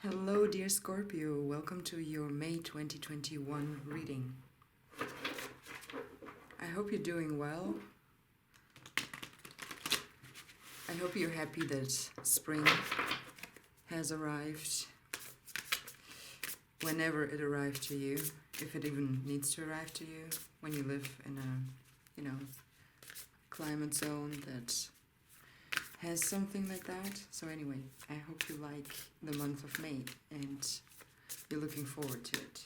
Hello dear Scorpio, welcome to your May 2021 reading. I hope you're doing well. I hope you're happy that spring has arrived, whenever it arrived to you, if it even needs to arrive to you, when you live in a, climate zone that has something like that. So anyway, I hope you like the month of May and you're looking forward to it.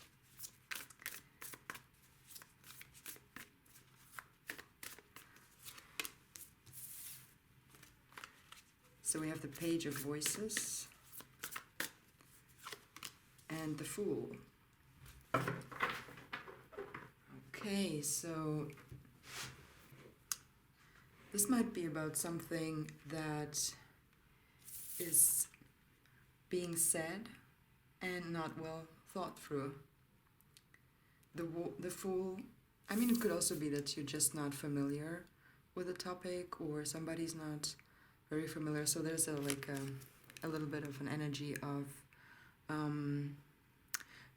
So we have the Page of Voices and the Fool. Okay, so this might be about something that is being said and not well thought through. The Fool, I mean, it could also be that you're just not familiar with the topic or somebody's not very familiar. So there's a little bit of an energy of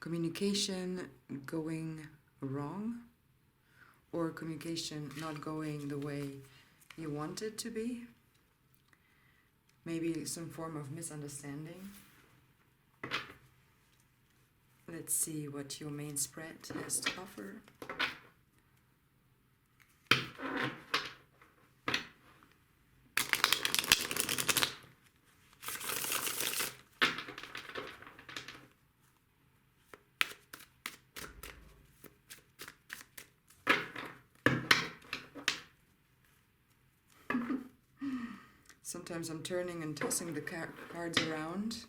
communication going wrong or communication not going the way you want it to be. Maybe some form of misunderstanding. Let's see what your main spread has to offer. Sometimes I'm turning and tossing the cards around.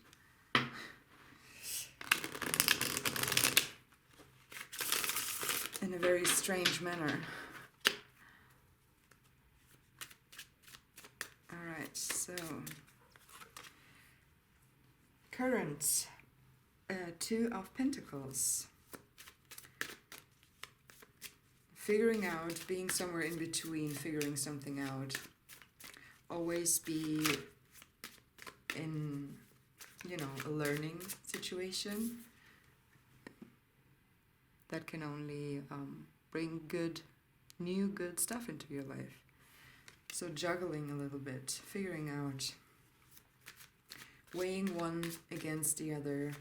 In a very strange manner. Alright, so current, Two of Pentacles. Figuring out, being somewhere in between, figuring something out. Always be in, a learning situation. That can only bring new good stuff into your life. So juggling a little bit, figuring out, weighing one against the other,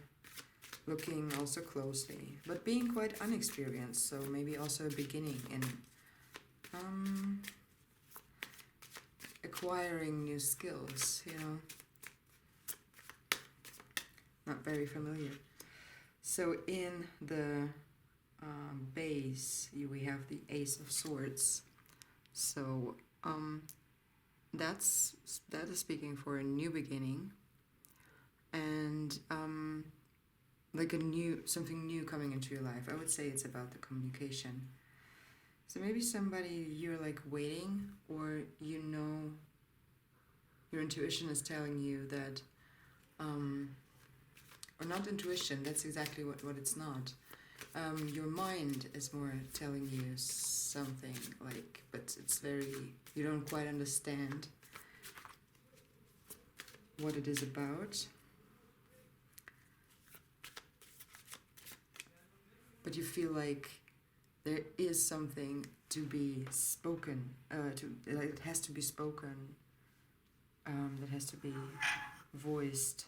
looking also closely, but being quite unexperienced, so maybe also a beginning in acquiring new skills, not very familiar. So in the base, we have the Ace of Swords. So that is speaking for a new beginning and like something new coming into your life. I would say it's about the communication. So maybe somebody you're like waiting, or your intuition is telling you that, or not intuition, that's exactly what it's not. Your mind is more telling you something, but it's you don't quite understand what it is about. But you feel like there is something to be spoken, it has to be spoken, that has to be voiced.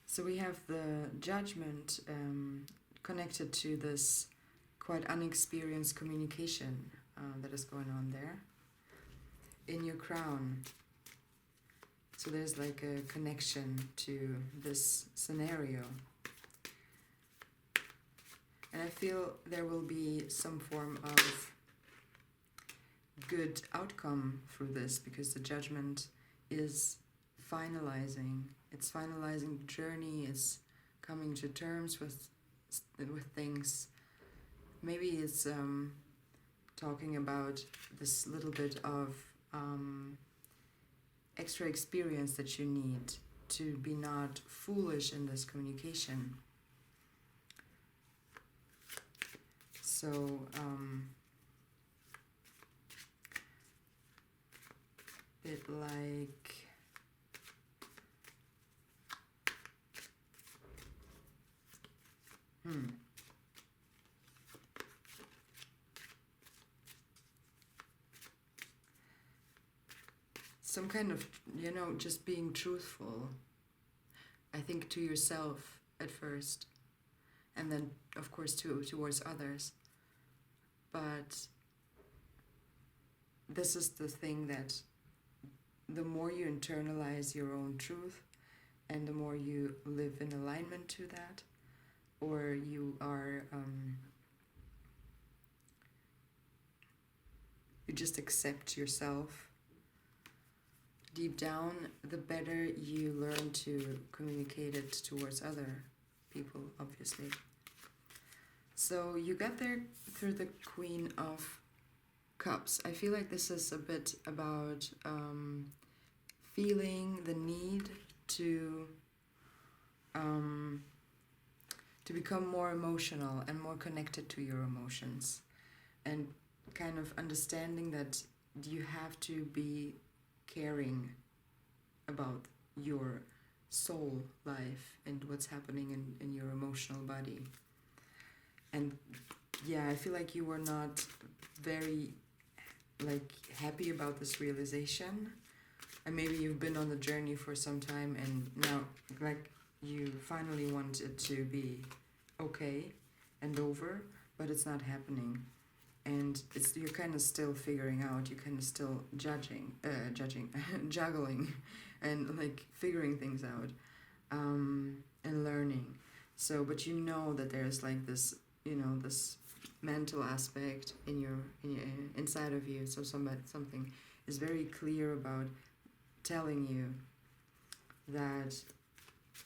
So we have the Judgment connected to this quite unexperienced communication that is going on there. In your Crown, so there's like a connection to this scenario. And I feel there will be some form of good outcome through this, because the Judgment is finalizing. It's finalizing the journey. It's coming to terms with things. Maybe it's talking about this little bit of extra experience that you need to be not foolish in this communication. So bit like Some kind of, you know, just being truthful, I think, to yourself at first, and then of course towards others. But this is the thing, that the more you internalize your own truth, and the more you live in alignment to that, or you are you just accept yourself deep down, the better you learn to communicate it towards other people, obviously. So you got there through the Queen of Cups. I feel like this is a bit about feeling the need to become more emotional and more connected to your emotions, and kind of understanding that you have to be caring about your soul life and what's happening in your emotional body. And yeah, I feel like you were not very happy about this realization, and maybe you've been on the journey for some time, and now you finally want it to be okay and over, but it's not happening, and you're kind of still figuring out, you're kind of still juggling and figuring things out, and learning. So, but you know that there's this, this mental aspect in your inside of you. So something is very clear about telling you that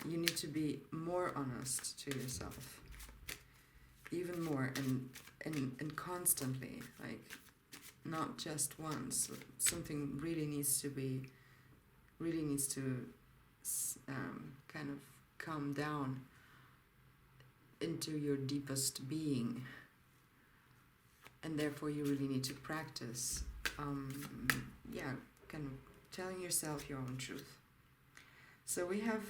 you need to be more honest to yourself, even more, and constantly, not just once. Something really needs to kind of come down into your deepest being, and therefore you really need to practice kind of telling yourself your own truth. So we have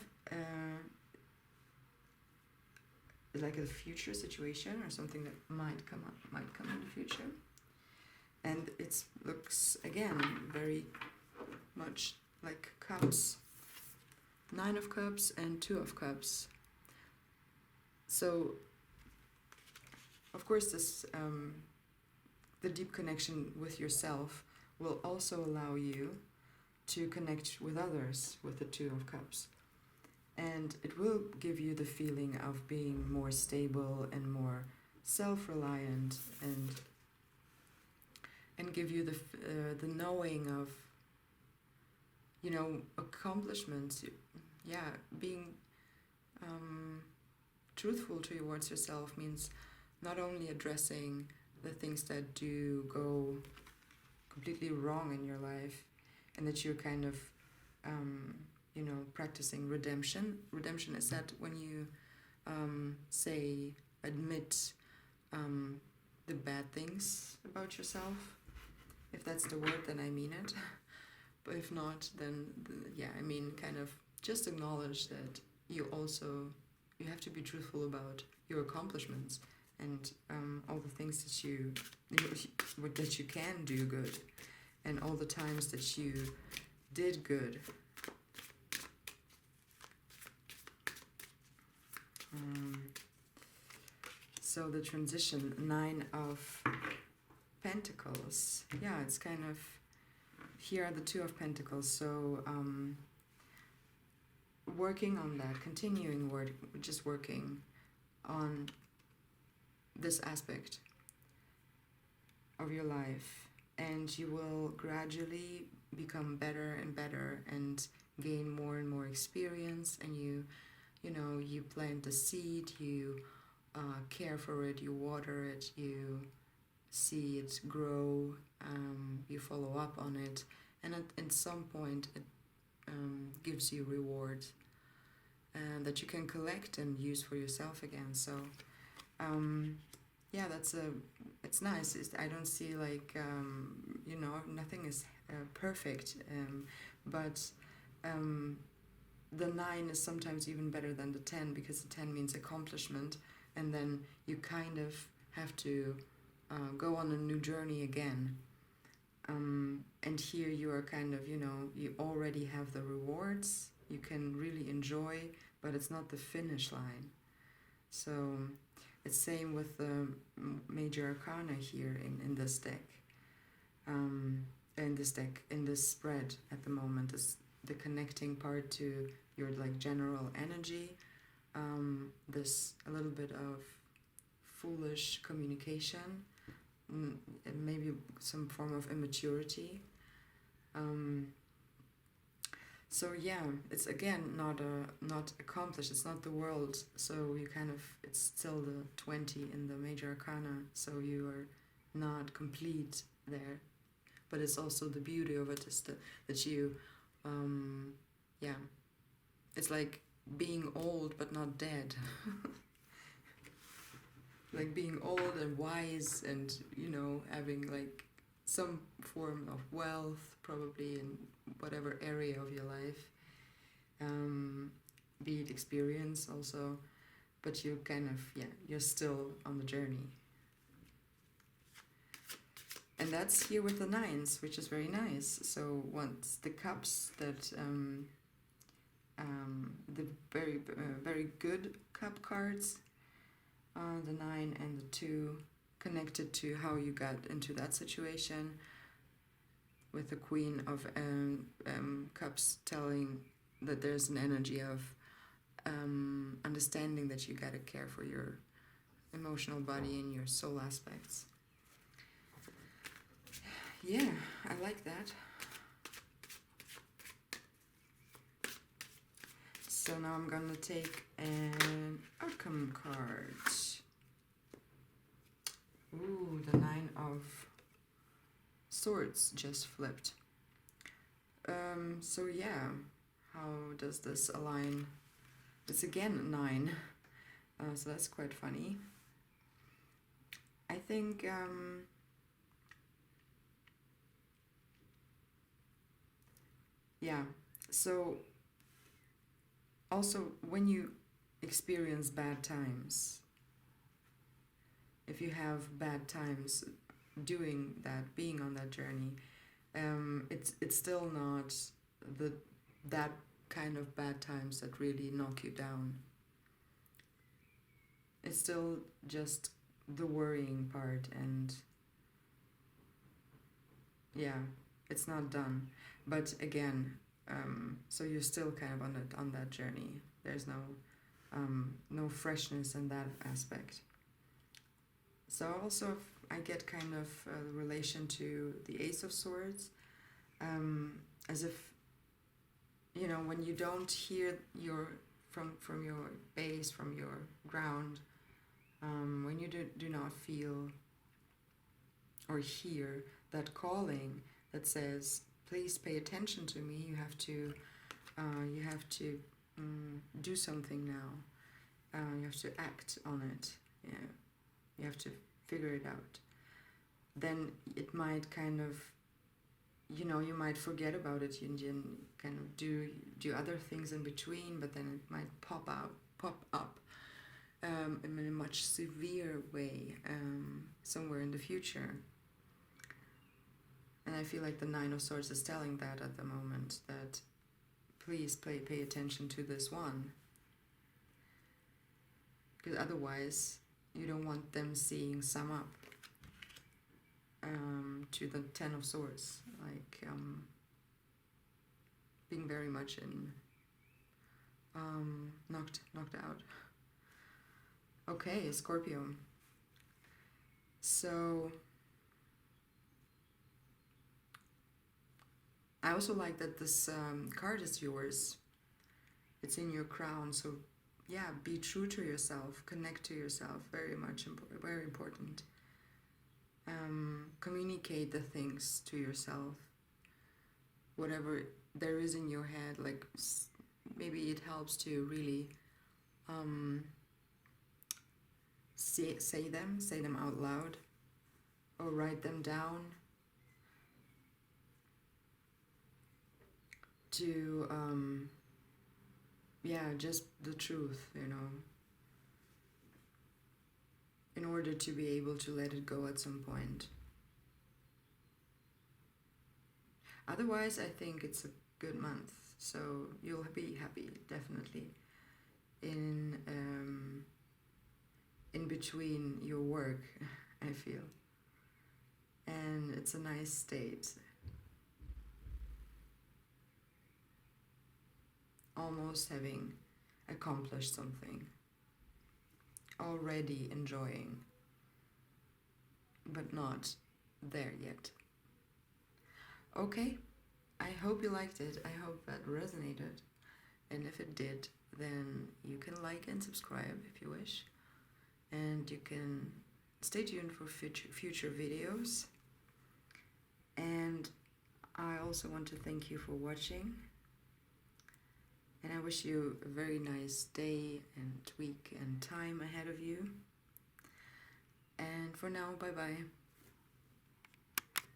a future situation, or something that might come in the future, and it looks again very much like cups, 9 of Cups and 2 of Cups. So of course this the deep connection with yourself will also allow you to connect with others with the 2 of Cups. And it will give you the feeling of being more stable and more self-reliant, and give you the knowing of, accomplishments. Being truthful towards yourself means not only addressing the things that do go completely wrong in your life, and that you're kind of practicing redemption. Redemption is that when you admit the bad things about yourself. If that's the word, then I mean it. But if not, then kind of just acknowledge that you have to be truthful about your accomplishments, and all the things that you can do good, and all the times that you did good. So the transition, 9 of Pentacles. It's kind of, here are the 2 of Pentacles. So working on that, continuing just working on this aspect of your life, and you will gradually become better and better and gain more and more experience, and you plant the seed, you care for it, you water it, you see it grow, you follow up on it, and at some point it gives you rewards that you can collect and use for yourself again. So it's nice. I don't see nothing is perfect, but the 9 is sometimes even better than the 10, because the 10 means accomplishment, and then you kind of have to go on a new journey again. And here you are kind of, you know, you already have the rewards, you can really enjoy, but it's not the finish line. So it's same with the major arcana here in this deck. In this spread at the moment is the connecting part to your like general energy, this a little bit of foolish communication, and maybe some form of immaturity. So yeah, it's again not accomplished. It's not the world. So you kind of, it's still the 20 in the major arcana. So you are not complete there, but it's also the beauty of it is that you, yeah, it's like being old but not dead. Like being old and wise, and you know, having like some form of wealth probably in whatever area of your life, be it experience also, but you kind of, yeah, you're still on the journey. And that's here with the nines, which is very nice. So once the cups that the very good cup cards, the 9 and the 2, connected to how you got into that situation, with the Queen of Cups telling that there's an energy of understanding that you gotta care for your emotional body and your soul aspects. Yeah, I like that. So now I'm gonna take an outcome card. Ooh, the 9 of Swords just flipped. So yeah, how does this align? It's again a 9, so that's quite funny. I think yeah, so also when you experience bad times, if you have bad times doing that, being on that journey, it's still not that kind of bad times that really knock you down. It's still just the worrying part, and yeah, it's not done. But again, so you're still kind of on that journey. There's no freshness in that aspect. So also I get kind of a relation to the Ace of Swords, as if, you know, when you don't hear from your base, from your ground, when you do not feel or hear that calling that says, please pay attention to me, you have to do something now, you have to act on it, yeah. You have to figure it out. Then it might kind of, you know, you might forget about it and kind of do other things in between, but then it might pop up in a much severe way somewhere in the future. And I feel like the 9 of Swords is telling that at the moment, that please pay attention to this one, because otherwise you don't want them seeing sum up to the 10 of Swords, like being very much in knocked out. Okay, Scorpio. So I also like that this card is yours. It's in your crown, so yeah, be true to yourself, connect to yourself, very important. Communicate the things to yourself, whatever there is in your head, like maybe it helps to really say them out loud, or write them down, to yeah, just the truth, you know. in order to be able to let it go at some point. Otherwise, I think it's a good month, so you'll be happy, definitely, in between your work, I feel. And it's a nice state. Almost having accomplished something. Already enjoying, but not there yet. Okay, I hope you liked it. I hope that resonated. And if it did, then you can like and subscribe if you wish. And you can stay tuned for future videos. And I also want to thank you for watching. And I wish you a very nice day and week and time ahead of you. And for now, bye-bye.